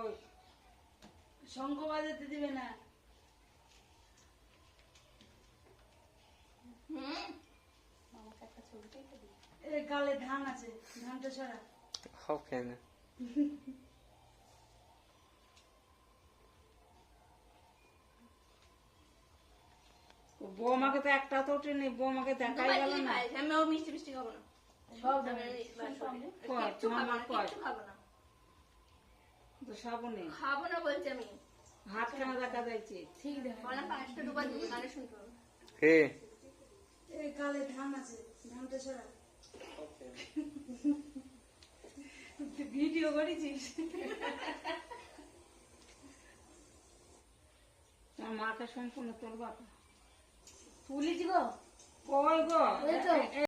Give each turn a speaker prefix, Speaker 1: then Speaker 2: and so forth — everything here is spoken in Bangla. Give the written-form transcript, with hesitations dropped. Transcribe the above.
Speaker 1: কই শঙ্খ বাজাতে দিবে না। গালে ধান আছে, ধানটা সরা।
Speaker 2: কেন
Speaker 1: বৌমাকে তো একটা তো ওঠেনি, বৌমাকে দেখাই গেল না।
Speaker 3: আমিও মিষ্টি মিষ্টি খাবো না,
Speaker 1: সব
Speaker 3: খাবো না,
Speaker 1: তো সবও নেই,
Speaker 3: খাবো না বলছি আমি।
Speaker 1: হাতখানা দেখা যাচ্ছে। ঠিক
Speaker 3: বলা 5টা ডুবা দিবো, গানে শুনতে হবে।
Speaker 2: হে
Speaker 1: এই গালে ধান আছে, ধানটা সরা। ভিডিও করেছিস? তোমার মাকে সম্পূর্ণ তোর বাবা তুলিছি গো, কই গো।